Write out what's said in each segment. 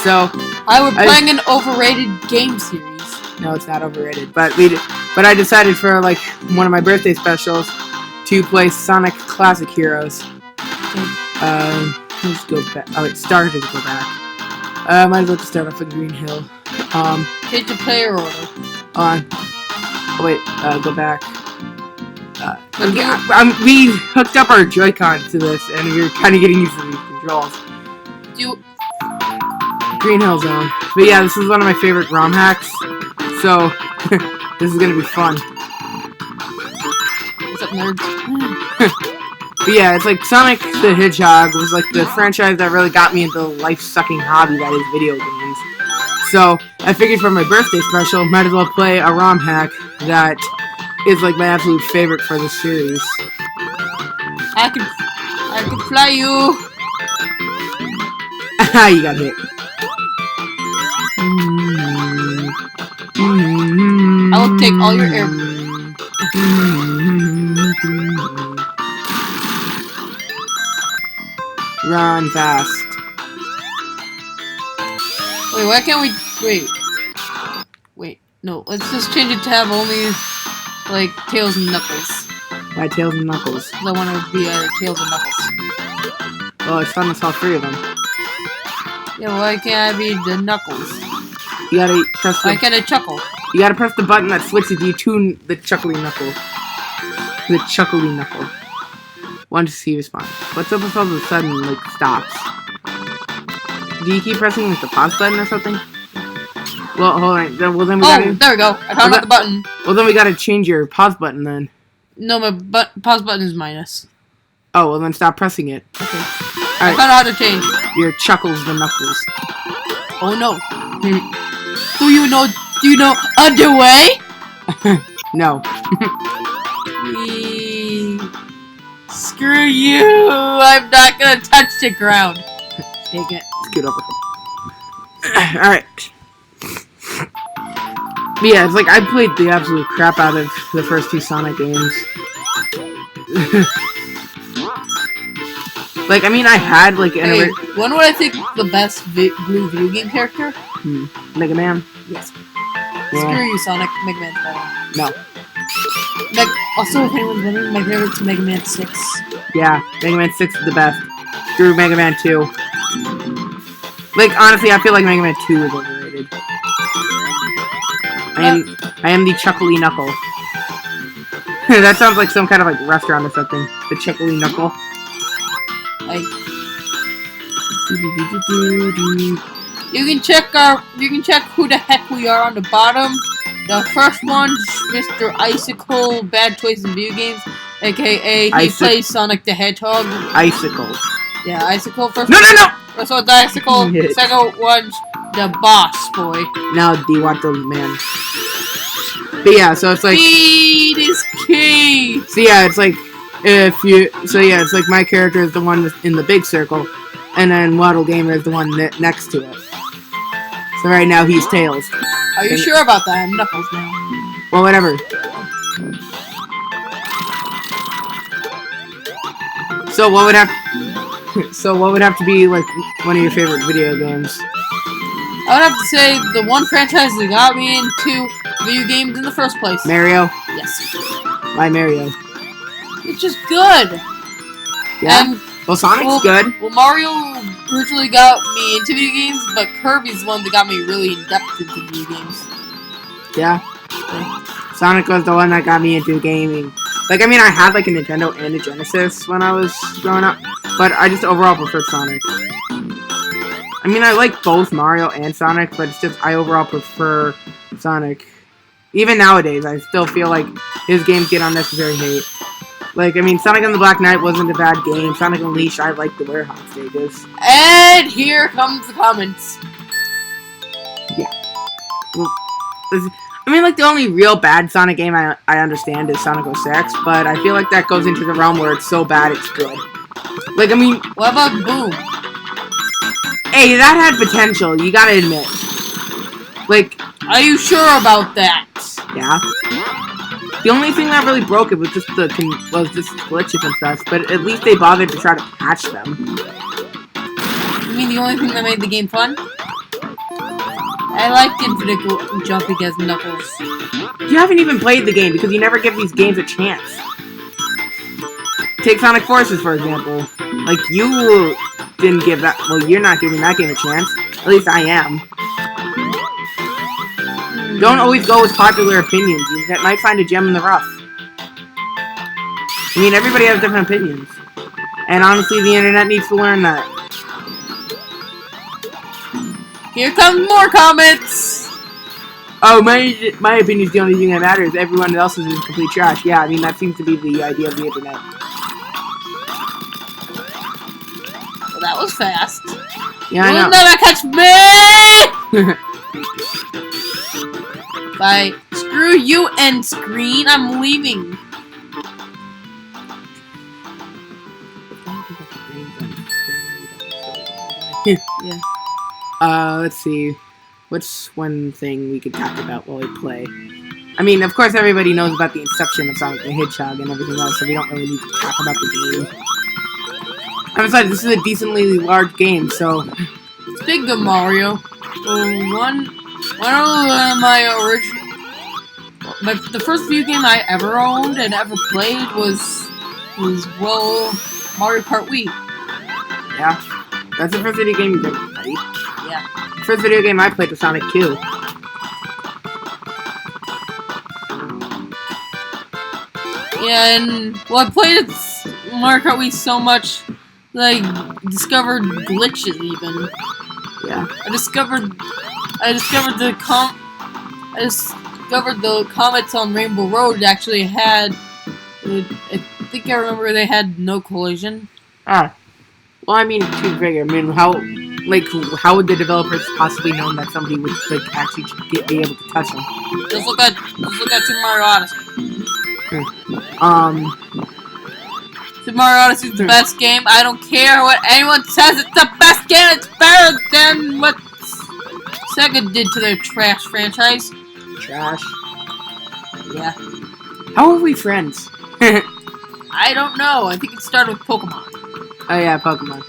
So I was playing an overrated game series. No, it's not overrated. But I decided for like one of my birthday specials to play Sonic Classic Heroes. Let's go back. Oh, it started to go back. Might as well just start off with Green Hill. Change the player order. Oh wait, go back. We hooked up our Joy-Con to this, and we're kind of getting used to these controls. Green Hill Zone. But yeah, this is one of my favorite ROM hacks. So, this is gonna be fun. What's up, nerds? But yeah, it's like Sonic the Hedgehog was like the franchise that really got me into the life-sucking hobby that is video games. So, I figured for my birthday special, might as well play a ROM hack that is like my absolute favorite for the series. I can fly you. You got hit. I will take all your air. Run fast. Wait, why can't we... Wait, no, let's just change it to have only, like, Tails and Knuckles. Why Tails and Knuckles? Because I want to be Tails and Knuckles. Well, it's fun to saw 3 of them. Yeah, why can't I be the Knuckles? You gotta press the... Why can't I chuckle? You gotta press the button that switches you to the Chuckly Knuckle. The Chuckly Knuckle. Want to see response. What's up with all of a sudden, like, stops? Do you keep pressing, like, the pause button or something? Well, hold on. Well, then we gotta... there we go. I found out the button. Well, then we gotta change your pause button, then. No, my pause button is minus. Oh, well, then stop pressing it. Okay. Alright. I found out how to change. Your Chuckles the Knuckles. Oh, no. Do you know underway? No. Screw you! I'm not gonna touch the ground. Take it. Scoot over. Alright. But yeah, it's like I played the absolute crap out of the first 2 Sonic games. Like, I mean, I had like an... Hey, when would I think the best blue video game character? Mega Man? Yes. Yeah. Screw you, Sonic. Mega Man's better. No. Also, if anyone's wondering, my favorite's Mega Man 6. Yeah, Mega Man 6 is the best. Screw Mega Man 2. Like, honestly, I feel like Mega Man 2 is overrated. I am the Chuckly Knuckle. That sounds like some kind of like restaurant or something. The Chuckly Knuckle. Like, you can check who the heck we are on the bottom. The first one's Mr. Icicle, Bad Toys in Video Games, aka he plays Sonic the Hedgehog. Icicle. Yeah, Icicle. First No! First one's Icicle. Second one's the Boss Boy. Now the Waddle Man. But yeah, so it's like... Speed is key! So yeah, it's like... it's like my character is the one in the big circle, and then Waddle Gamer is the one next to it. So right now he's Tails. Are you sure about that? I'm Knuckles now. Well, whatever. So what would have to be like one of your favorite video games? I would have to say the one franchise that got me into video games in the first place. Mario? Yes. Why Mario? It's just good. Yeah. And well, Sonic's good. Well, Mario originally got me into video games, but Kirby's the one that got me really in depth into video games. Yeah. Sonic was the one that got me into gaming. Like, I mean, I had like a Nintendo and a Genesis when I was growing up, but I just overall prefer Sonic. I mean, I like both Mario and Sonic, but it's just I overall prefer Sonic. Even nowadays, I still feel like his games get unnecessary hate. Like, I mean, Sonic and the Black Knight wasn't a bad game. Sonic Unleashed, I like the warehouse stages. And here comes the comments. Yeah. Well, I mean, like, the only real bad Sonic game I understand is Sonic 06, but I feel like that goes into the realm where it's so bad it's good. Like, I mean... What about Boom? Hey, that had potential, you gotta admit. Like... Are you sure about that? Yeah. The only thing that really broke it was just glitches and stuff, but at least they bothered to try to patch them. You mean the only thing that made the game fun? I like infinite jumping as Knuckles. You haven't even played the game because you never give these games a chance. Take Sonic Forces, for example. Like, you didn't give that... Well, you're not giving that game a chance. At least I am. Don't always go with popular opinions. You might find a gem in the rough. I mean, everybody has different opinions. And honestly, the internet needs to learn that. Here come more comments! Oh, my opinion is the only thing that matters. Everyone else's is complete trash. Yeah, I mean, that seems to be the idea of the internet. Well, that was fast. Yeah, I know. You'll never catch me! Bye. Screw you, end screen. I'm leaving. Yeah. Let's see. What's one thing we could talk about while we play? I mean, of course, everybody knows about the inception of Sonic the Hedgehog and everything else, so we don't really need to talk about the game. And besides, this is a decently large game, so... Speaking of Mario, one of my original... the first video game I ever owned and ever played was Mario Kart Wii. Yeah. That's the first video game you ever played? Yeah. The first video game I played was Sonic 2. Yeah, and well, I played Mario Kart Wii so much that I discovered glitches even. Yeah. I discovered the comets on Rainbow Road actually had. I think I remember they had no collision. Ah. Well, I mean, to figure. I mean, how would the developers possibly known that somebody would actually be able to touch them? Just look at Super Mario Odyssey. Super Mario Odyssey is the best game. I don't care what anyone says. It's the best game. It's better than what Sega did to their trash franchise. Trash. Yeah. How are we friends? I don't know. I think it started with Pokemon. Oh yeah, Pokemon.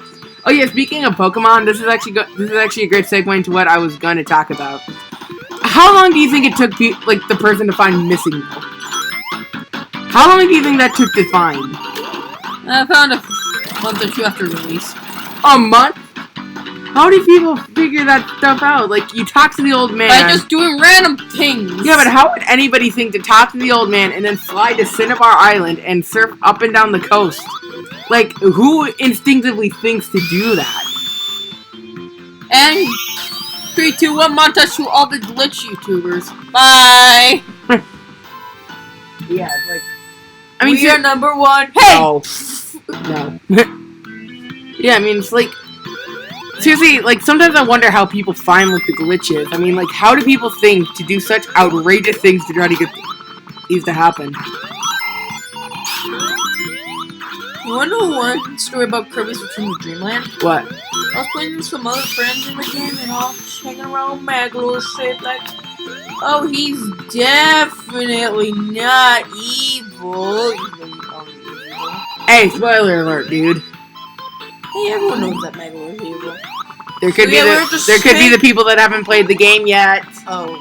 Oh yeah, speaking of Pokemon, this is actually a great segue into what I was going to talk about. How long do you think it took the person to find Missing Milk? How long do you think that took to find? I found a month or two after release. A month? How do people figure that stuff out? Like, you talk to the old man... By just doing random things! Yeah, but how would anybody think to talk to the old man and then fly to Cinnabar Island and surf up and down the coast? Like, who instinctively thinks to do that? And 3, 2, 1, montage to all the glitch YouTubers. Bye! Yeah, it's like... I mean, we are number one. Hey! Oh. No. Yeah, I mean, it's like... Seriously, like, sometimes I wonder how people find, like, the glitches. I mean, like, how do people think to do such outrageous things to try to get these to happen? You wanna know one story about Kirby's Return to Dreamland? What? I was playing with some other friends in the game and all hanging around Maglo's shit like, oh, he's definitely not evil. Hey, spoiler alert, dude. Hey, everyone knows that Maglo is evil. There could be the people that haven't played the game yet. Oh.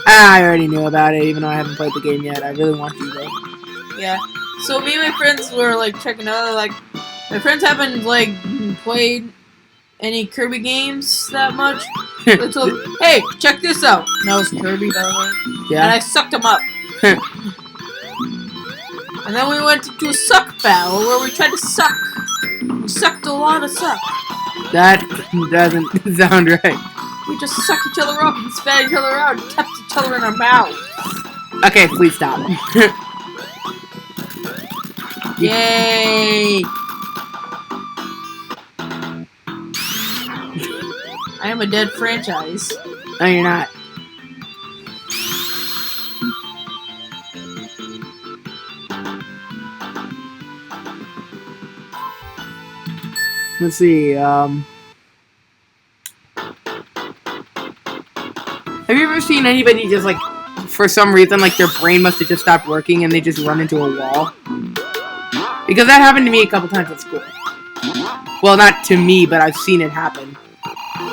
I already knew about it, even though I haven't played the game yet. I really want to, though. Yeah. So me and my friends were like checking out, like, my friends haven't like played any Kirby games that much. So, hey, check this out. And that was Kirby, by the way. Yeah. And I sucked him up. And then we went to a suck battle where we tried to suck. We sucked a lot of suck. That doesn't sound right. We just sucked each other up and spat each other out and kept each other in our mouths. Okay, please stop. Yay! I am a dead franchise. No, you're not. Let's see, Have you ever seen anybody just, like, for some reason, like, their brain must have just stopped working and they just run into a wall? Because that happened to me a couple times at school. Well, not to me, but I've seen it happen.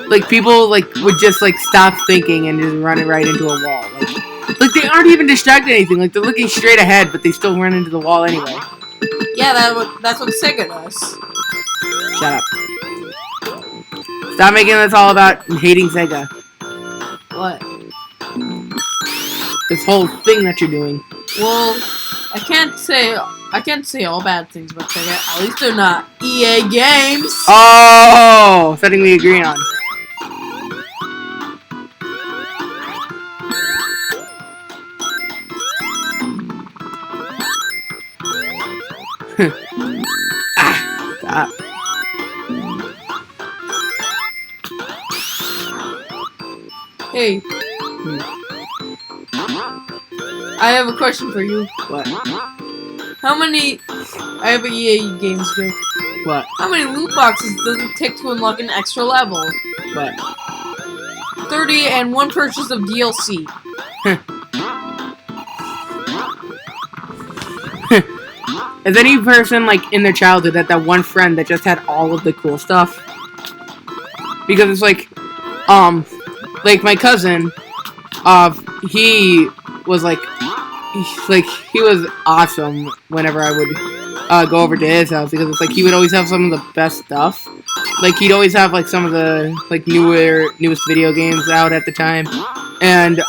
like people like would just like stop thinking and just run it right into a wall. Like they aren't even distracted anything. Like they're looking straight ahead, but they still run into the wall anyway. Yeah, that's what Sega does. Shut up. Stop making this all about hating Sega. What? This whole thing that you're doing. Well, I can't say all bad things about Sega. At least they're not EA games. Oh, something we agree on. Stop. Hey. I have a question for you. What? How many... I have an EA games joke. What? How many loot boxes does it take to unlock an extra level? What? 30 and one purchase of DLC. Is any person, like, in their childhood that one friend that just had all of the cool stuff? Because it's like my cousin, he was like, he was awesome whenever I would go over to his house, because it's like he would always have some of the best stuff. Like he'd always have like some of the like newest video games out at the time, and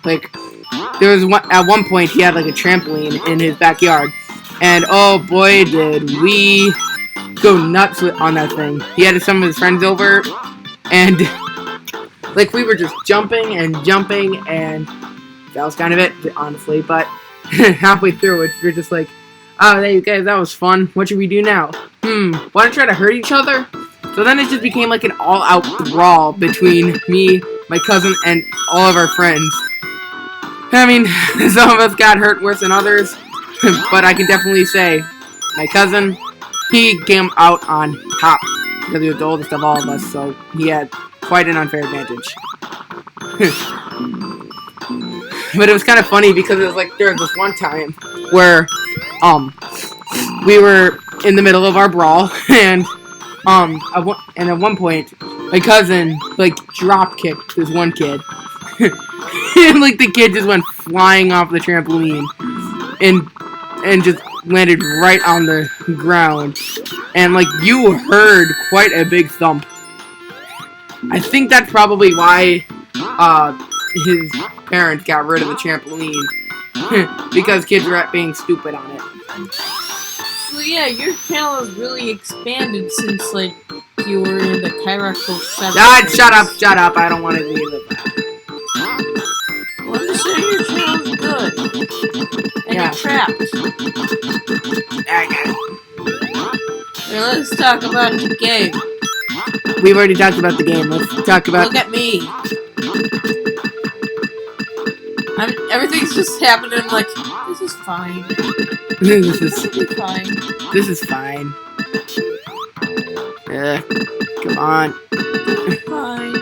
like there was at one point he had like a trampoline in his backyard, and oh boy did we go nuts on that thing. He had some of his friends over, and like we were just jumping, and that was kind of it, honestly. But halfway through it, we were just like, oh, hey guys, that was fun. What should we do now? Want to try to hurt each other? So then it just became like an all-out brawl between me, my cousin, and all of our friends. I mean, some of us got hurt worse than others, but I can definitely say my cousin, he came out on top because he was the oldest of all of us, so he had quite an unfair advantage. But it was kind of funny because it was like there was this one time where we were in the middle of our brawl, and at one point my cousin like drop kicked this one kid, and like the kid just went flying off the trampoline and just landed right on the ground, and like you heard quite a big thump. I think that's probably why his parents got rid of the trampoline, because kids were being stupid on it. So yeah, your channel has really expanded since like you were in the Kairaku 7. Shut up, I don't want to relive that. Well, I'm just saying your channel's good. And Yeah. you're trapped. I got it. Now let's talk about the game. We've already talked about the game. Let's talk about... Look at me. Everything's just happening. I'm like, this is fine. This is fine. This is fine. Come on. Fine.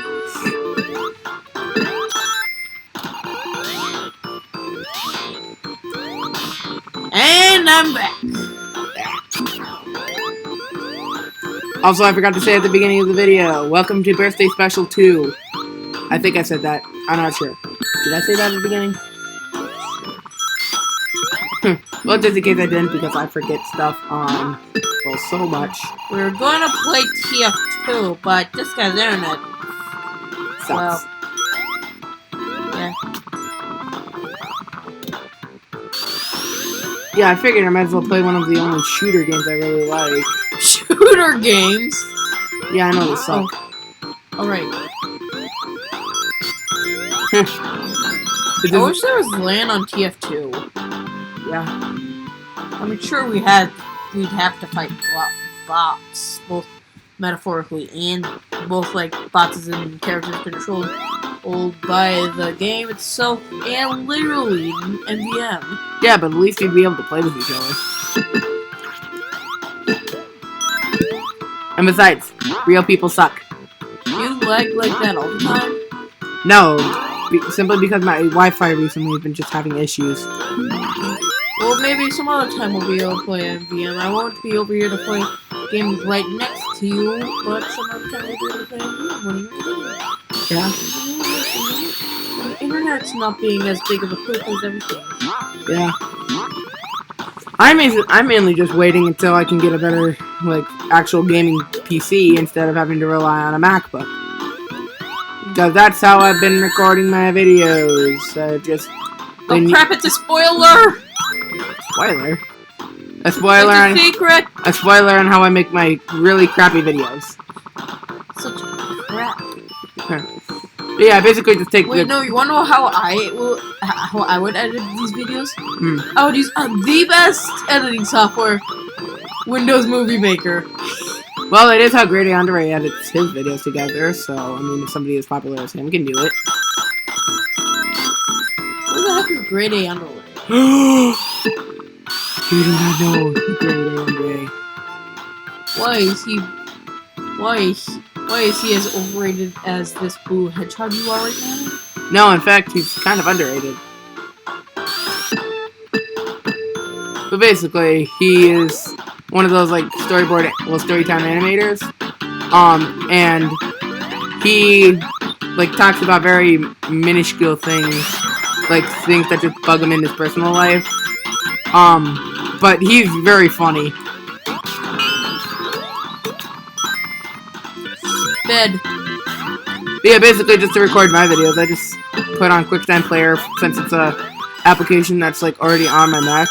And I'm back. Also, I forgot to say at the beginning of the video, welcome to Birthday Special 2. I think I said that. I'm not sure. Did I say that at the beginning? Well, just in case I didn't, because I forget stuff on, well, so much. We were going to play TF2, but this guy's internet Sucks. well, yeah. Yeah, I figured I might as well play one of the only shooter games I really like. Shooter games? Yeah, I know they suck. Alright. I I wish there was LAN on TF2. Yeah. I mean, sure, we'd have to fight bots, both metaphorically and both like bots and characters controlled by the game itself and literally NVM. Yeah, but at least you'd be able to play with each other. And besides, real people suck. You lag like that all the time? No, simply because my Wi-Fi recently has been just having issues. Well, maybe some other time we'll be able to play NVM. I won't be over here to play games right next to you, but sometimes I can't be able to play on you. What are you gonna do? Yeah. The internet's not being as big of a poop as everything. Yeah. I'm mainly just waiting until I can get a better, like, actual gaming PC instead of having to rely on a MacBook. Because that's how I've been recording my videos. Oh crap, it's a spoiler! Spoiler? A spoiler It's a on... secret! A spoiler on how I make my really crappy videos. Such crap. Yeah, I basically just take Wait, no, you wanna know how I would edit these videos? Hmm. I would use the best editing software, Windows Movie Maker. Well, it is how Grady Andre edits his videos together, so, I mean, if somebody as popular as him can do it. Who the heck is Grade A Underwood? You do not know Grady Andre. Why is he as overrated as this blue hedgehog you are right now? No, in fact, he's kind of underrated. But basically, he is one of those, like, storytime animators. And he, like, talks about very minuscule things, like, things that just bug him in his personal life. But he's very funny. Bed. Yeah, basically, just to record my videos, I just put on QuickTime Player since it's a application that's, like, already on my Mac.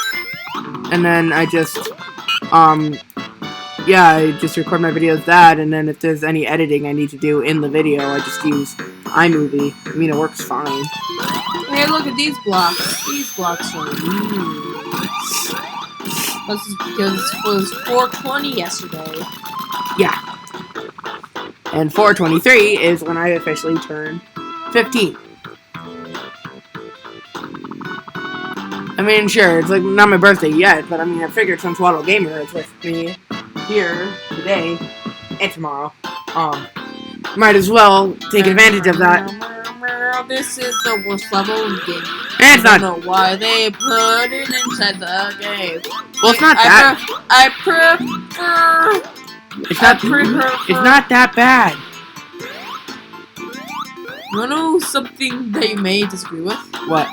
And then I just, yeah, I just record my videos that, and then if there's any editing I need to do in the video, I just use iMovie. I mean, it works fine. Hey, look at these blocks. These blocks are huge. This is because it was 420 yesterday. Yeah. And 4/23 is when I officially turn 15. I mean, sure, it's like not my birthday yet, but I mean, I figured since Waddle Gamer is with me here today and tomorrow, might as well take advantage of that. This is the worst level in the game. And it's I not. don't know why they put it inside the game. Well, it's not that. I prefer. It's not that bad. You wanna know something that you may disagree with? What?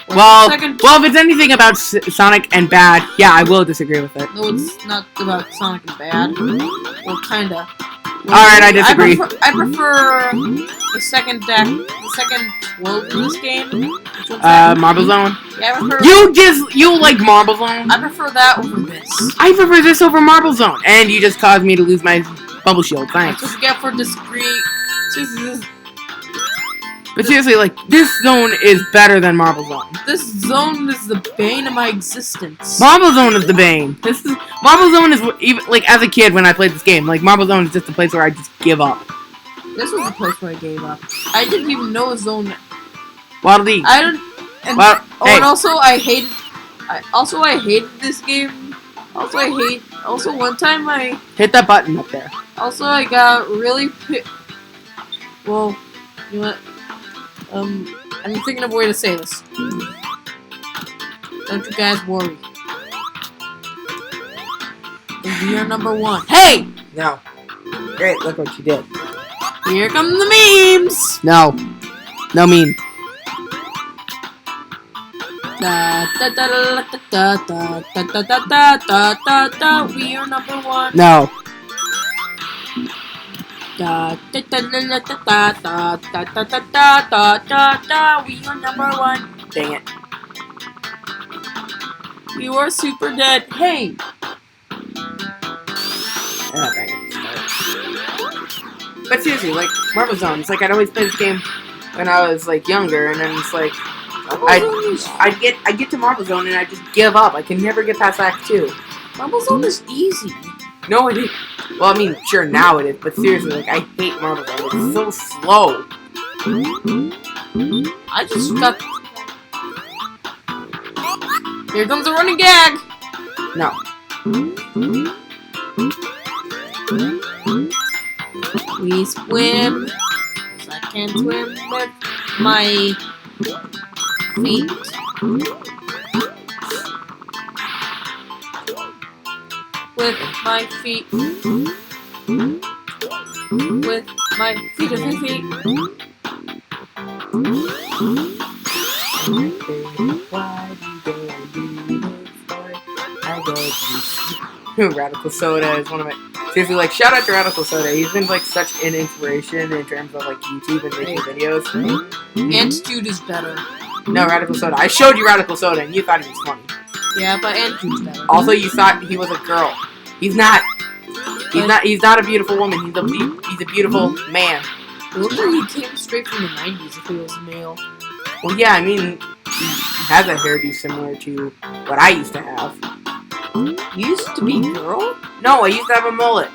Well, if it's anything about Sonic and bad, yeah, I will disagree with it. No, it's not about Sonic and bad. Well, kinda. Alright, I disagree. I prefer the second world in this game. Marble Zone? Yeah, I prefer... You like Marble Zone? I prefer that over this. I prefer this over Marble Zone. And you just caused me to lose my bubble shield, thanks. That's what you get for discreet... But seriously, like, this zone is better than Marble Zone. This zone is the bane of my existence. Marble Zone is the bane. Marble Zone is, even, like, as a kid when I played this game, like, Marble Zone is just a place where I just give up. This was the place where I gave up. I didn't even know a zone... Waddle Dee. I don't... And, hey. And also, I hated this game. Also, one time I... Hit that button up there. Also, I got really well, you know what? I'm thinking of a way to say this. Don't you guys worry. We are #1. Hey! No. Great, look what you did. Here come the memes! No. No meme. Da da da da da da da da da da da da da. We are #1. No. Da da da da da da da da da da da da da. We are #1. Dang it. You are super dead. Hey. Dang it. But seriously, like Marble Zone, it's like I'd always play this game when I was like younger, and then it's like I get to Marble Zone and I just give up. I can never get past Act 2. Marble Zone is easy. No, it is. Well, I mean, sure, now it is, but seriously, like, I hate Marble Zone. It's so slow. I just got... Here comes a running gag! No. We swim. I can swim with my feet. With my feet. with my feet. Radical Soda is one of my... Seriously, like, shout out to Radical Soda. He's been, like, such an inspiration in terms of, like, YouTube and making videos. Antidote is better. No, Radical Soda. I showed you Radical Soda, and you thought he was funny. Yeah, but Antidote's better. Also, you thought he was a girl. He's not. He's not a beautiful woman. He's a beautiful man. It looks like he came straight from the 90s if he was male. Well, yeah, I mean, he has a hairdo similar to what I used to have. You used to be a girl? No, I used to have a mullet.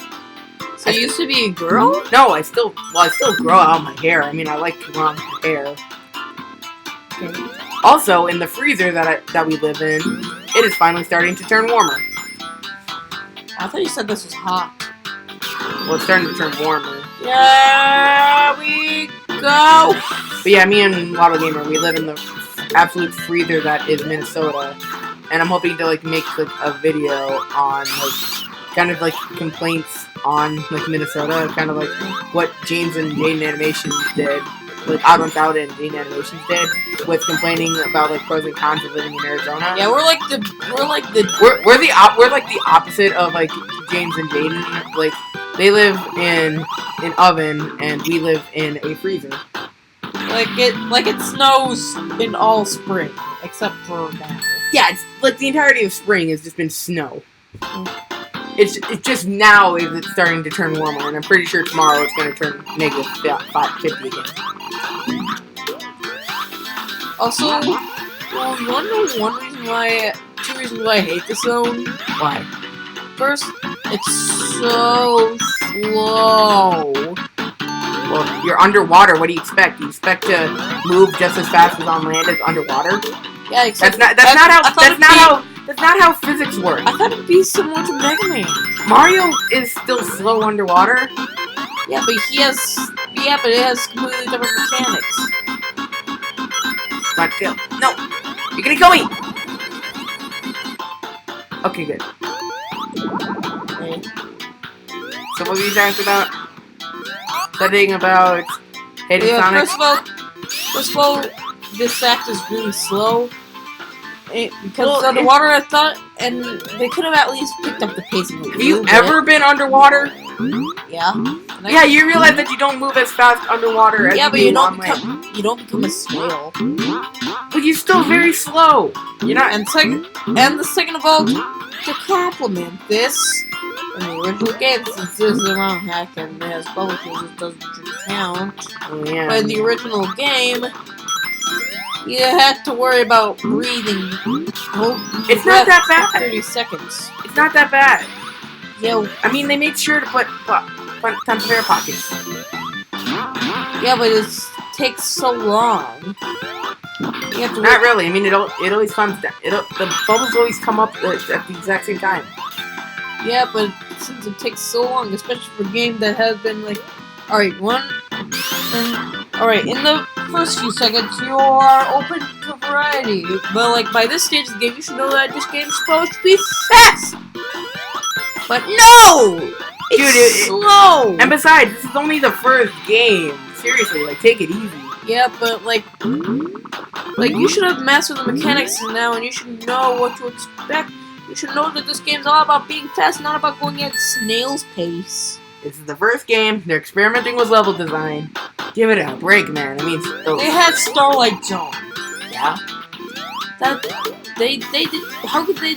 So you used to be a girl? No, I still grow out my hair. I mean, I like to grow out my hair. Okay. Also, in the freezer that we live in, it is finally starting to turn warmer. I thought you said this was hot. Well, it's starting to turn warmer. Yeah, we go! But yeah, me and Waddle Gamer, we live in the absolute freezer that is Minnesota. And I'm hoping to, like, make, like, a video on, like, kind of, like, complaints on, like, Minnesota. Kind of like what James and Jaden Animations did. Like, Odd Ones Out and Jaden Animations did. With complaining about, like, pros and cons of living in Arizona. Yeah, we're like the opposite of, like, James and Jaden. Like, they live in an oven, and we live in a freezer. Like it snows in all spring, except for now. Yeah, it's like the entirety of spring has just been snow. It's just now it's starting to turn warmer, and I'm pretty sure tomorrow it's going to turn negative 50 again. Also, you want to know two reasons why I hate this zone? Why? First, it's so slow. Well, you're underwater. What do you expect? Do you expect to move just as fast as on land as underwater? Yeah, except that's not how physics work. I thought it'd be similar to Mega Man. Mario is still slow underwater. Yeah, but it has completely different mechanics. Not kill. No, you're gonna kill me. Okay, good. Okay. So what were you talking about? Studying about hating Sonic? First of all, this act is really slow. Because underwater, I thought, and they could have at least picked up the pace. Have you ever been underwater? Yeah. Yeah, you realize that you don't move as fast underwater as you do on land. You don't become a snail. But you're still very slow. You're not. And the second of all, to complement this, in the original game, since this is a ROM hack and it has publishers, it doesn't count. Oh, yeah. But in the original game, you had to worry about breathing. It's not that bad. 30 seconds. It's not that bad. Yeah. I mean, they made sure to put tons of air pockets. Yeah, but it takes so long. You have to not really. I mean, it always comes down. The bubbles always come up at the exact same time. Yeah, but since it takes so long, especially for a game that has been like, alright, in the first few seconds, you are open to variety. But like by this stage of the game, you should know that this game is supposed to be fast. But no, it's slow. And besides, this is only the first game. Seriously, like take it easy. Yeah, but like you should have mastered the mechanics now, and you should know what to expect. You should know that this game's all about being fast, not about going at snail's pace. This is the first game. They're experimenting with level design. Give it a break, man. I mean, they had Starlight Zone. Yeah. They did. How could they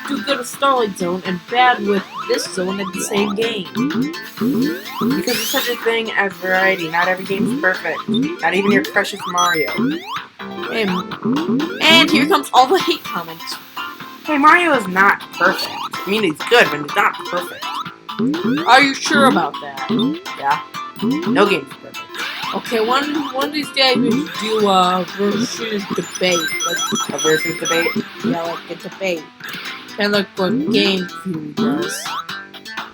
do good with Starlight Zone and bad with this zone at the same game? Because there's such a thing as variety. Not every game's perfect. Not even your precious Mario. And here comes all the hate comments. Hey, Mario is not perfect. I mean, he's good, but he's not perfect. Are you sure about that? Yeah. No game's perfect. Okay, one of these days we should do a versus debate. A versus debate? Yeah, like a debate. Kind of like what Game Theory does.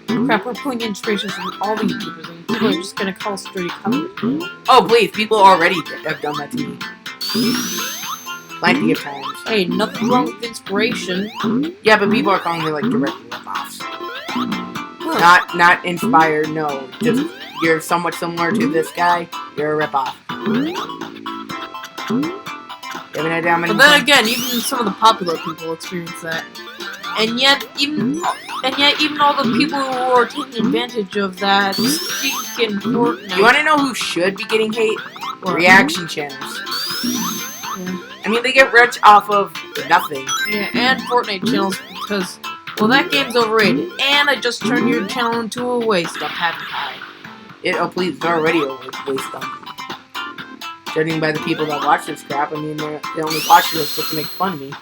Crap, we're pulling inspiration from all the YouTubers, and people are just gonna call us dirty comments. Oh, please, people already have done that to me. Plenty of times. Hey, nothing wrong with inspiration. Yeah, but people are calling me, like, direct ripoffs. Not inspired, no. Just you're somewhat similar to this guy, you're a ripoff. You have an idea how many But then again, even some of the popular people experience that. And yet even all the people who are taking advantage of that speak in Fortnite. You want to know who should be getting hate? What? Reaction channels. Yeah. I mean, they get rich off of nothing. Yeah, and Fortnite channels because, well, that game's overrated. And I just turned your channel into a waste of having pie. Oh, please, it's already a waste dump. Judging by the people that watch this crap, I mean, they only watch this just to make fun of me.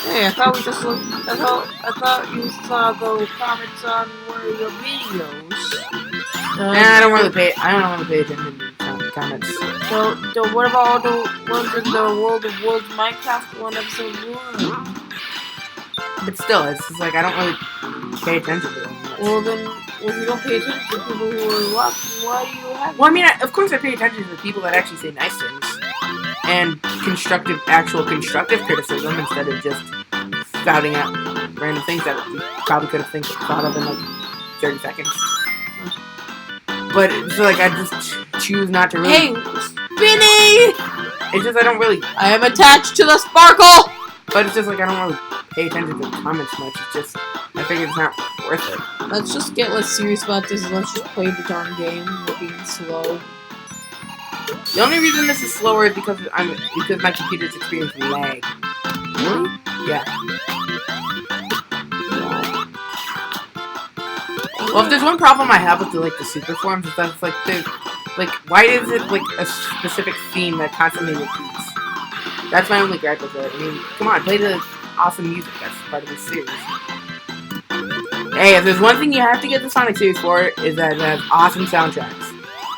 Hey, I thought we just looked. I thought you saw the comments on one of your videos. I don't really pay attention to comments. So what about all the ones in the World of Worlds Minecraft 1 episode 1? But still, it's just like I don't really pay attention to them. Well then, if you don't pay attention to people who are watching, why do you have? Well, I mean, of course I pay attention to the people that actually say nice things. And actual constructive criticism instead of just spouting out random things that you probably could have thought of in like 30 seconds. But it's like I just choose not to really. Hey, Spinny! It's just I don't really. I am attached to the sparkle! But it's just like I don't really pay attention to the comments much. It's just I figure it's not worth it. Let's just get less serious about this and let's just play the darn game. We're being slow. The only reason this is slower is because my computer's experiencing lag. Really? Yeah. Well, if there's one problem I have with the super forms, is that it's like why is it like a specific theme that constantly repeats? That's my only gripe with it. I mean, come on, play the awesome music that's part of this series. Hey, if there's one thing you have to get the Sonic series for, is that it has awesome soundtracks.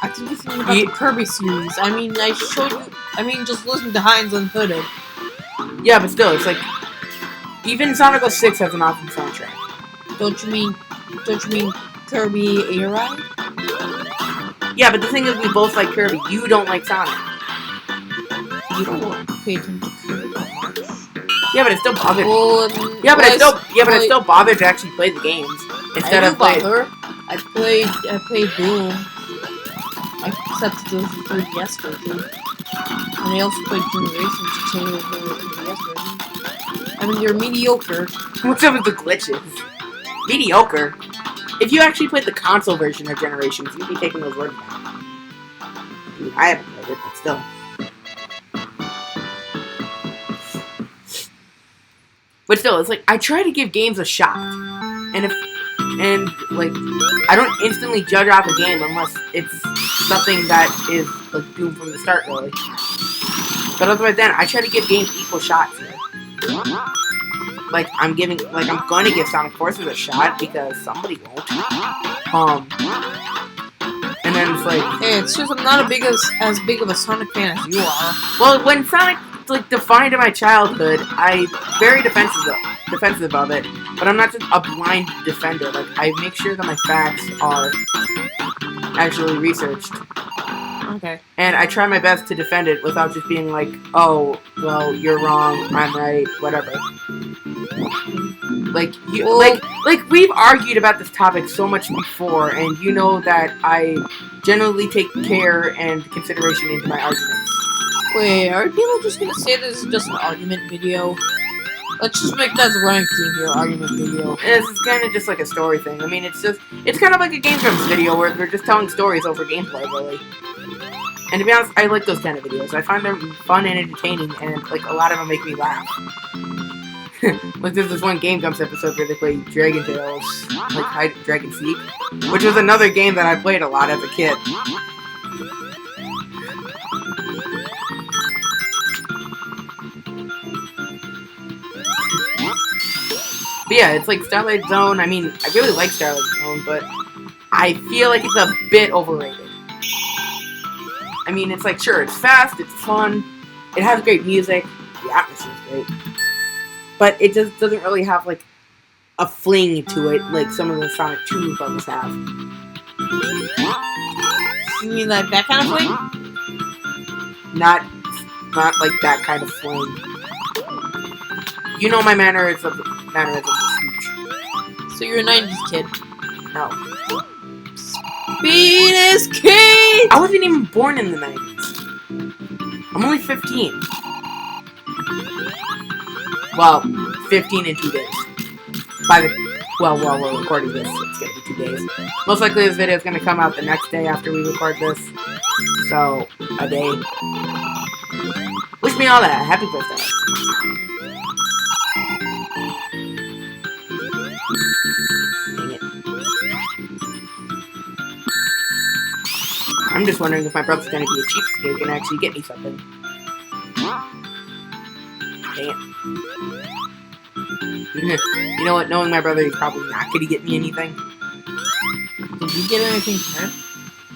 I think this is about the Kirby series. I mean, I showed you. I mean, just listen to Heinz Unhooded. Yeah, but still, it's like even Sonic 06 has an awesome soundtrack. Don't you mean Kirby Air Ride? Yeah, but the thing is, we both like Kirby. You don't like Sonic. You don't pay attention to Kirby that much. Yeah, but it still bothered. Well, it still bothered to actually play the games instead of play. I played Boom. Except the 3DS version. And I also played Generations to the 3DS version. I mean, you're mediocre. What's up with the glitches? Mediocre? If you actually played the console version of Generations, you'd be taking those words back. I mean, I haven't played it, but still. But still, it's like, I try to give games a shot. And I don't instantly judge off a game unless it's something that is, like, doomed from the start, really. But otherwise then, I try to give games equal shots here. Like, I'm going to give Sonic Forces a shot, because somebody won't. And then it's like... Hey, it's just I'm not as big of a Sonic fan as you are. Well, when Sonic, defined in my childhood, I'm very defensive of it. But I'm not just a blind defender. Like, I make sure that my facts are actually researched. Okay. And I try my best to defend it without just being like, oh, well, you're wrong, I'm right, whatever. Like we've argued about this topic so much before, and you know that I generally take care and consideration into my arguments. Wait, are people just gonna say this is just an argument video? Let's just make that the running theme here, argument video. It's kind of just like a story thing. I mean, it's kind of like a Game Grumps video where they're just telling stories over gameplay, really. And to be honest, I like those kind of videos. I find them fun and entertaining, and like a lot of them make me laugh. Like there's this one Game Grumps episode where they play Dragon Tales, like Hide Dragon Seek, which was another game that I played a lot as a kid. But yeah, it's like Starlight Zone. I mean, I really like Starlight Zone, but I feel like it's a bit overrated. I mean, it's like, sure, it's fast, it's fun, it has great music, the atmosphere is great, but it just doesn't really have, like, a fling to it like some of the Sonic 2 levels have. You mean like that kind of fling? Not like that kind of fling. You know my mannerisms of speech. So you're a 90s kid? No. Penis Kate! I wasn't even born in the 90s. I'm only 15. Well, 15 in 2 days. While we're recording this, it's gonna be 2 days. Most likely this video is gonna come out the next day after we record this. So, a day. Wish me all that. Happy birthday. Dang it. I'm just wondering if my brother's gonna be a cheapskate and actually get me something. Dang it. You know what? Knowing my brother, he's probably not gonna get me anything. Did you get anything for him?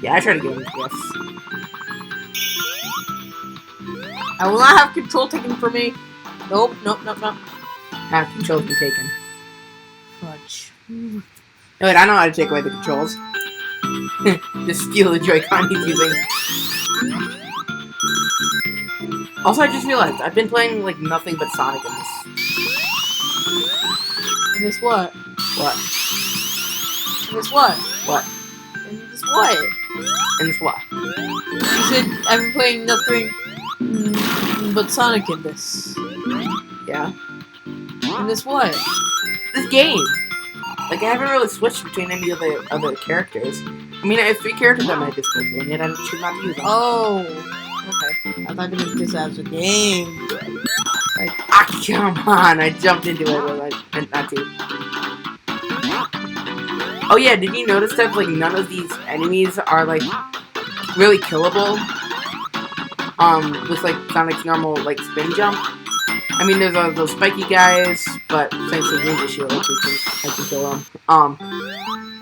Yeah, I tried to get him gifts. I will not have control taken from me. Nope. Controls been taken. Fudge. No, wait, I know how to take away the controls. Just steal the Joy-Con he's using. Also, I just realized, I've been playing, like, nothing but Sonic in this. In this what? What? In this what? What? In this what? In this what? You said I've been playing nothing but Sonic in this. Yeah? In this what? This game! Like, I haven't really switched between any of the other characters. I mean, I have 3 characters at my disposal, and yet I choose not to use them. Oh, okay. I thought you meant this as a game. Like, come on! I jumped into it, but I meant not to. Oh yeah, did you notice that, like, none of these enemies are, like, really killable? With, like, Sonic's normal, like, spin jump? I mean, there's those spiky guys, but thanks to Ninja Shield, I can kill them.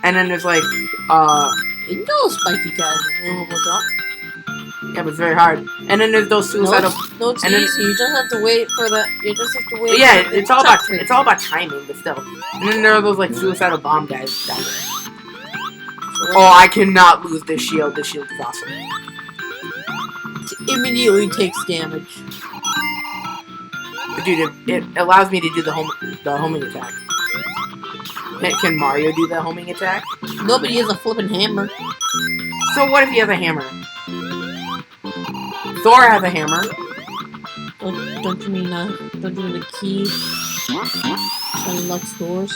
And then there's, like, you can kill spiky guys with normal jump. yeah, but it's very hard. And then there's those suicidal... No, it's easy. You just have to wait for the... You just have to wait yeah, for the it's all about timing, but still. And then there are those, like, suicidal bomb guys down there. Oh, I cannot lose this shield. This shield is awesome. It immediately takes damage. But dude, it allows me to do the homing attack. Can Mario do the homing attack? Nobody has a flippin' hammer. So what if he has a hammer? Thor has a hammer. Don't you mean the key that unlocks doors?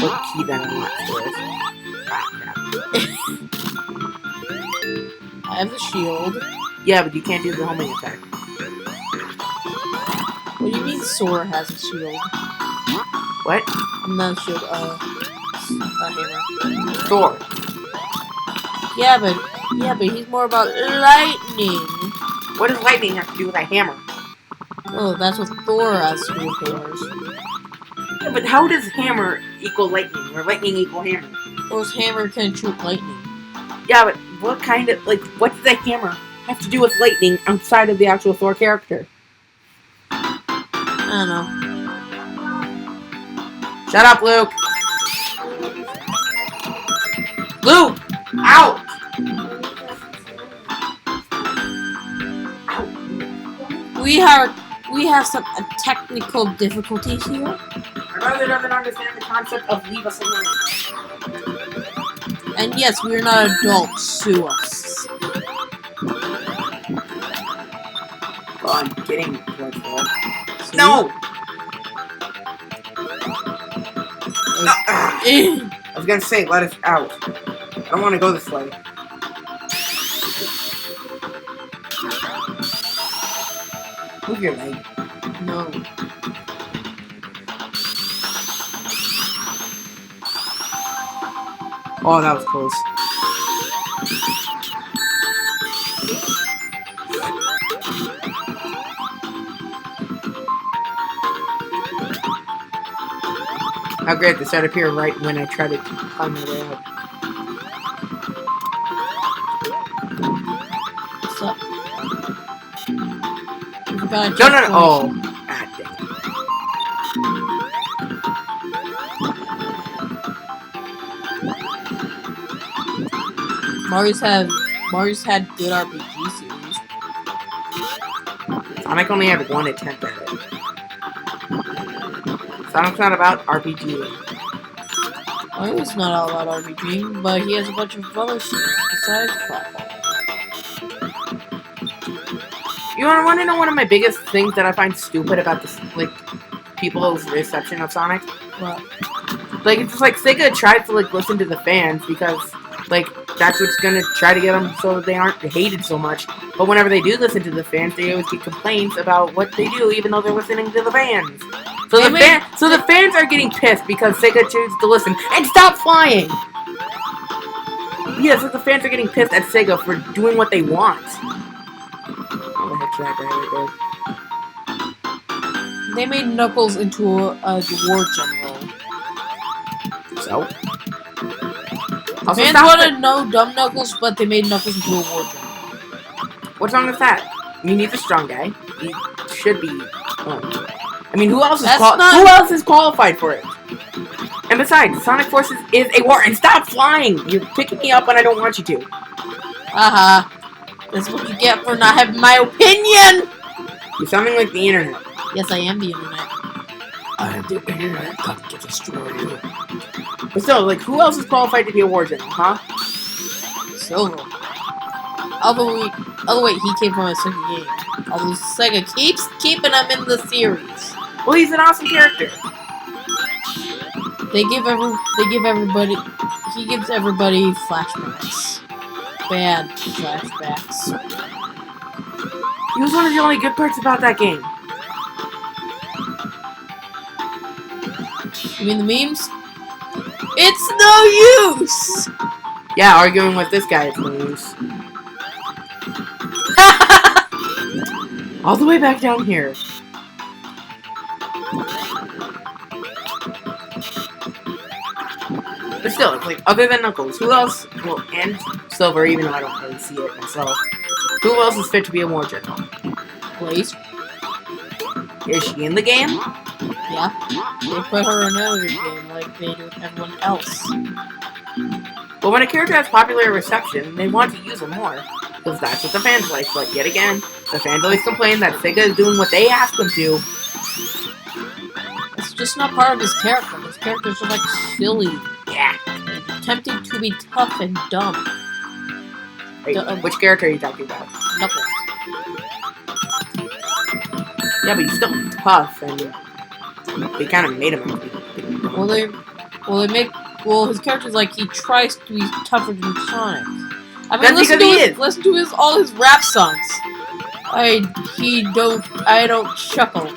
What key that unlocks doors? Ah, crap. I have the shield. Yeah, but you can't do the homing attack. What do you mean Sora has a shield? What? I'm not a shield, a hammer. Thor. Yeah, but he's more about lightning. What does lightning have to do with a hammer? Oh, that's what Thor has to do with hammers. Yeah, but how does hammer equal lightning, or lightning equal hammer? Thor's hammer can shoot lightning. Yeah, but what kind of, like, what does a hammer have to do with lightning outside of the actual Thor character? I don't know. Shut up, Luke! Luke! Ow! We have some technical difficulties here. My brother doesn't understand the concept of leave us alone. And yes, we're not adults. Sue us. Oh, I'm getting towards Thor. No! I was gonna say, let us out. I don't want to go this way. Move your leg. No. Oh, that was close. How great this up here right when I try to climb my way out. What's up? No. Oh. Ah, dang it. Mario's had good RPG series. Sonic only had one attempt at it. Sonic's not about RPG. Well, it's not all about RPGing, but he has a bunch of other series besides platform. You want to know one of my biggest things that I find stupid about this, like, people's reception of Sonic? What? Like, it's just like Sega tries to, like, listen to the fans because, like, that's what's gonna try to get them so they aren't hated so much. But whenever they do listen to the fans, they always get complaints about what they do, even though they're listening to the fans. So the fans are getting pissed because Sega chooses to listen and stop flying. Yeah, so the fans are getting pissed at Sega for doing what they want. Oh, the heck's that guy right there? They made Knuckles into a war general. So? Fans wanted no dumb Knuckles, but they made Knuckles into a war general. What's wrong with that? I mean, he's a strong guy. He should be. I mean, who else is qualified for it? And besides, Sonic Forces is a war. And stop flying! You're picking me up when I don't want you to. That's what you get for not having my opinion! You're sounding like the internet. Yes, I am the internet. I am the internet come to destroy you. But still, like, who else is qualified to be a war general, huh? Silver. Although he came from a Sega game. Although Sega keeps keeping him in the series. Well, he's an awesome character. He gives everybody flashbacks. Bad flashbacks. He was one of the only good parts about that game. You mean the memes? It's no use! Yeah, arguing with this guy is no use. All the way back down here. But still, it's like, other than Knuckles, who else, well, and Silver, even though I don't really see it myself, who else is fit to be a war general? Blaze. Is she in the game? Yeah. They put her in another game like they do with everyone else. But when a character has popular reception, they want to use them more. Because that's what the fans like. But yet again, the fans always complain that Sega is doing what they ask them to. It's just not part of his character. His character's just like silly. Yeah. Attempting to be tough and dumb. Wait, which character are you talking about? Knuckles. Yeah, but he's still tough, and they kind of made him out to be his character's like he tries to be tougher than Sonic. I mean, That's listen to all his rap songs. I don't chuckle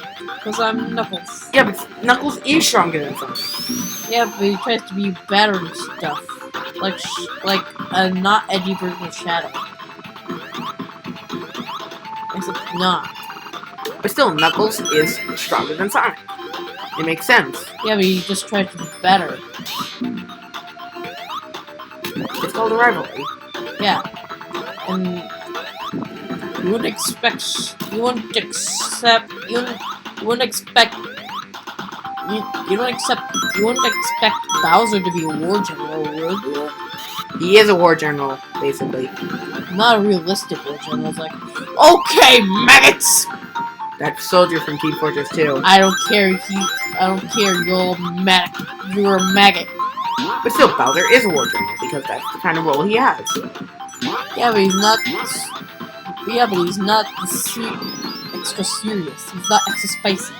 because I'm Knuckles. Yeah, but Knuckles is stronger than Sonic. Yeah, but he tries to be better and stuff, like a not edgy version of Shadow. Except not. But still, Knuckles is stronger than Sonic. It makes sense. Yeah, but he just tries to be better. It's called a rivalry. Yeah, and you wouldn't expect Bowser to be a war general, would you? He is a war general, basically. Not a realistic war general. It's like, okay, maggots. That soldier from Team Fortress 2. I don't care. You're a maggot. But still, Bowser is a war general because that's the kind of role he has. Yeah, but he's not. Extra serious. He's not extra spicy.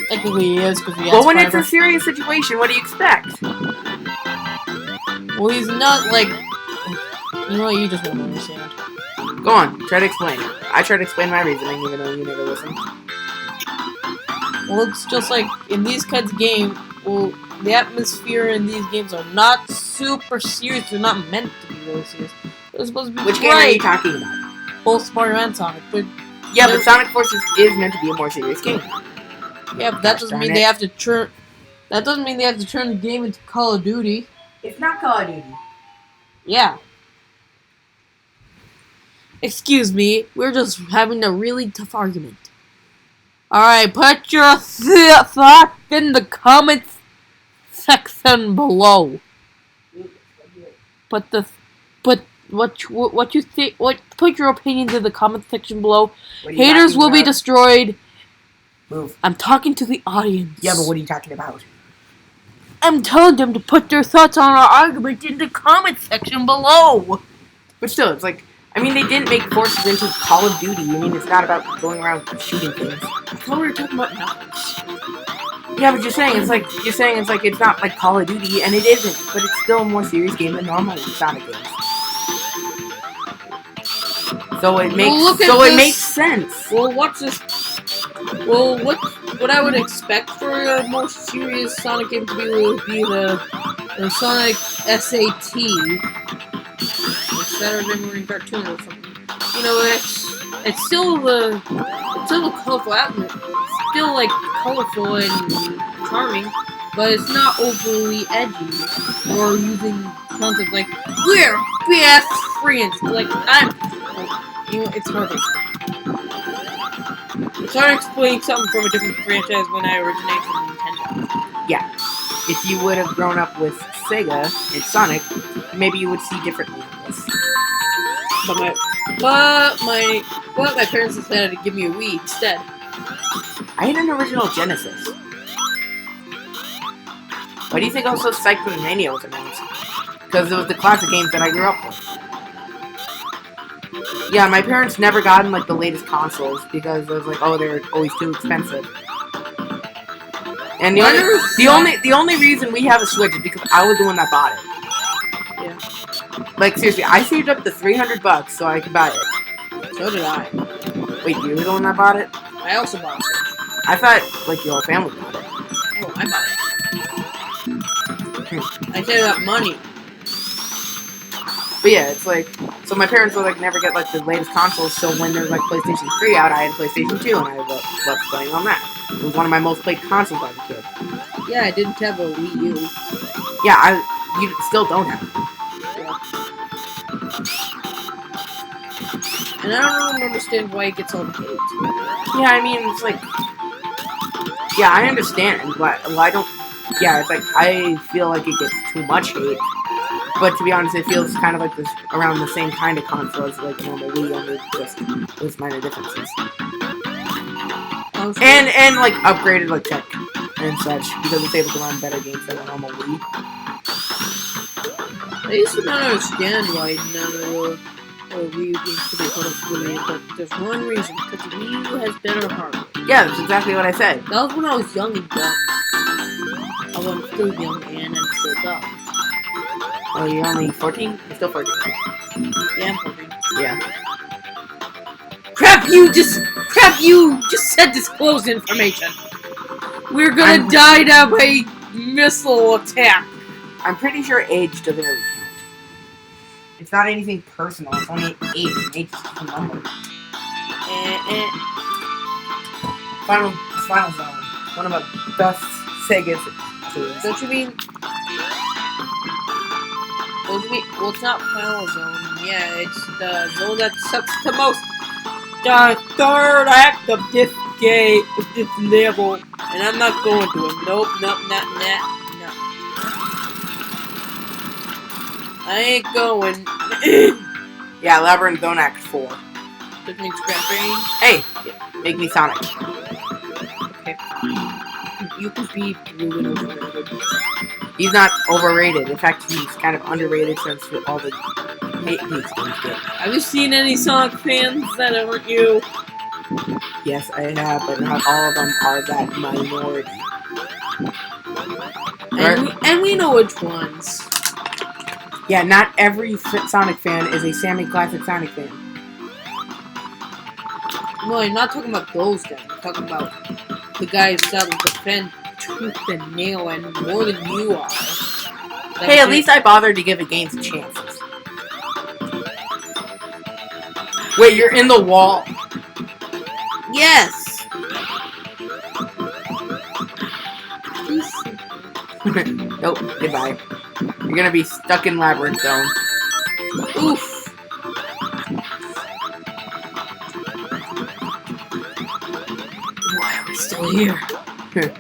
Technically, he is because he has. Well, when it's a serious situation, what do you expect? Well, he's not like. You know what? You just won't understand. Go on, try to explain it. I try to explain my reasoning, even though you never listen. Well, it's just like in these kinds of games. Well, the atmosphere in these games are not super serious. They're not meant to be really serious. They're supposed to be. Which game are you talking about? Both Mario and Sonic, but yeah, but Sonic Forces is meant to be a more serious game. Yeah, but that doesn't mean they have to turn. That doesn't mean they have to turn the game into Call of Duty. It's not Call of Duty. Yeah. Excuse me, we're just having a really tough argument. Alright, put your thoughts in the comments section below. Put your opinions in the comment section below. Haters will be destroyed. Move. I'm talking to the audience. Yeah, but what are you talking about? I'm telling them to put their thoughts on our argument in the comment section below. But still, it's like, I mean, they didn't make forces into Call of Duty. I mean, it's not about going around shooting things. I thought we were talking about knives. Yeah, but you're saying it's like it's not like Call of Duty, and it isn't. But it's still a more serious game than normal Sonic games. So it makes sense. Well, what's this? Well, what I would expect for a more serious Sonic game to be would be the Sonic SAT, Saturday morning cartoon or something. You know, it's still the colorful atmosphere. It's still like colorful and charming, but it's not overly edgy or using concepts like we're best friends. Like it's hard to explain. It's hard to explain something from a different franchise when I originate from Nintendo. Yeah. If you would have grown up with Sega and Sonic, maybe you would see differently on this. But my parents decided to give me a Wii instead. I had an original Genesis. Why do you think I was so psyched when Mania was announced? Because it was the classic games that I grew up with. Yeah, my parents never gotten like the latest consoles because it was like, oh, they're always too expensive. And the only reason we have a Switch is because I was the one that bought it. Yeah. Like seriously, I saved up the $300 so I could buy it. So did I. Wait, you were the one that bought it? I also bought a Switch. I thought like your whole family bought it. Oh, I bought it. I saved up money. But yeah, it's like, so my parents would like never get like the latest consoles, so when there's like PlayStation 3 out, I had PlayStation 2 and I loved playing on that. It was one of my most played consoles as a kid. Yeah, I didn't have a Wii U. Yeah, you still don't have it. Yeah. And I don't understand why it gets all the hate. Yeah, I mean, it's like, yeah, I understand, but I don't, yeah, it's like, I feel like it gets too much hate. But to be honest, it feels kind of like this around the same kind of console as like normal Wii, only just with minor differences. And like upgraded like tech and such because it's able to run better games than a normal Wii. I used to not understand why none of the Wii games could be put up for me, but there's one reason: because the Wii U has better hardware. Yeah, that's exactly what I said. That was when I was young and dumb. Although I'm still young and I'm still dumb. Oh, you're only 14? You're still 14. Yeah, I'm 14. Yeah. Crap, you just said disclosed information. We're gonna die now by missile attack. I'm pretty sure age doesn't really count. It's not anything personal, it's only age. Age is just a number. Final Zone. One of the best Sega's tools. Don't you mean? Well, it's not Final Zone. Yeah, it's the zone that sucks the most. The third act of this game, of this level, and I'm not going to it. Nope, no. I ain't going. Yeah, Labyrinth Zone Act 4. That means scrapping. Hey, make me Sonic. Okay. You can be blue and overrated. He's not overrated. In fact, he's kind of underrated since all the hate these games get. Have you seen any Sonic fans that aren't you? Yes, I have, but not all of them are that minority. And we know which ones. Yeah, not every Sonic fan is a semi-classic Sonic fan. No, I'm not talking about those guys. I'm talking about the guys that will defend tooth and nail and more than you are. Hey, at least I bothered to give a game some chances. Wait, you're in the wall? Yes! Nope, goodbye. You're gonna be stuck in Labyrinth Zone. Oof! Why are we still here?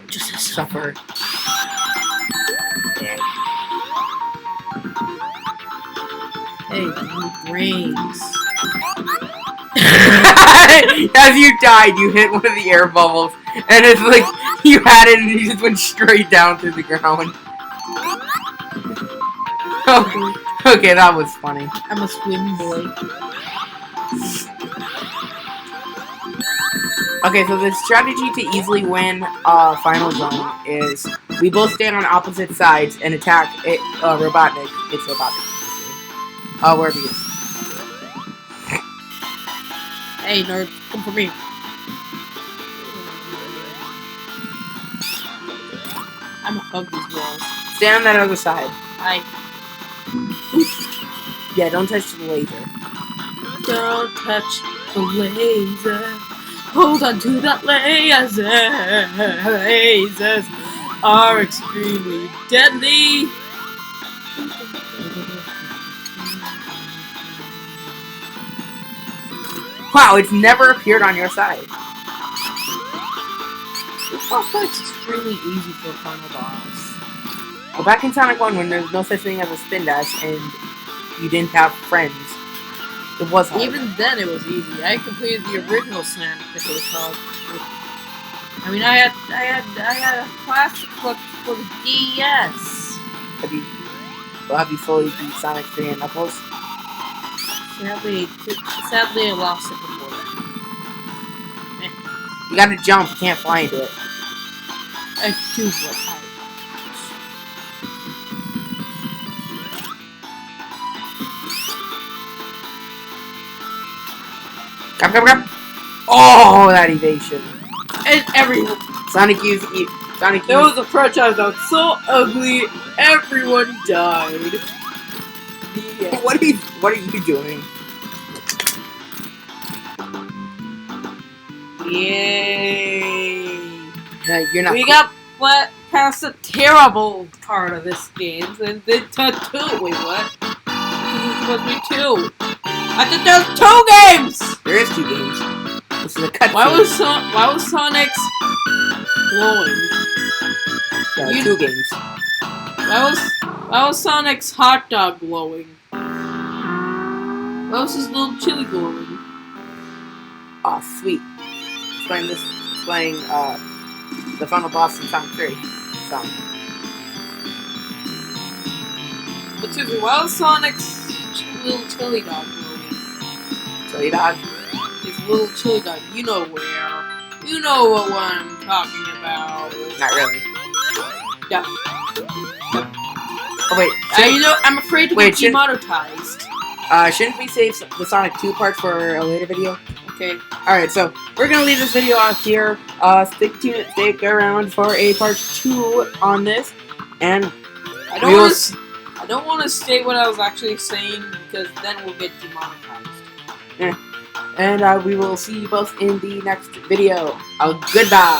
Just to suffer. Yeah. Hey, you need brains. As you died, you hit one of the air bubbles, and it's like you had it and you just went straight down through the ground. Okay, that was funny. I'm a swim boy. Okay, so the strategy to easily win Final Zone is we both stand on opposite sides and attack it, Robotnik. It's Robotnik. Wherever he is. Hey, nerd, come for me. I'm gonna hug these walls. Stand on that other side. Yeah, don't touch the laser. Don't touch the laser. Hold on to that laser. Lasers are extremely deadly. Wow, it's never appeared on your side. This boss fight's extremely easy for a final boss. Well, back in Sonic 1, when there's no such thing as a spin dash and you didn't have friends, it was hard. Even then, it was easy. I completed the original Sonic, if it was called. I mean, I had a classic book for the DS. Have you fully beat Sonic 3 and Knuckles? Sadly, I lost it before that. You gotta jump, you can't fly into it. I do what Come. Oh, that evasion. And everyone. Sonic used. There was a franchise that was so ugly, everyone died. Yeah. What are you doing? Yay! No, you're not. We got past the terrible part of this game, and then to 2. Wait, what? This is supposed to be 2. I thought there was 2 games. There is 2 games. This is a cut. Why was Sonic's glowing? Yeah, 2 games. Why was Sonic's hot dog glowing? Why was his little chili glowing? Oh, sweet. Playing the final boss in Sonic 3. Sonic. But seriously, why was Sonic's little chili dog glowing? Chili dog? His little chili dog. You know where. You know what I'm talking about. Not really. Yep. Oh wait. I'm afraid to get demonetized. Shouldn't we save the Sonic 2 parts for a later video? Okay. Alright, so we're gonna leave this video out here. Stick around for a part 2 on this. And I don't want to state what I was actually saying because then we'll get demonetized. And we will see you both in the next video. Goodbye.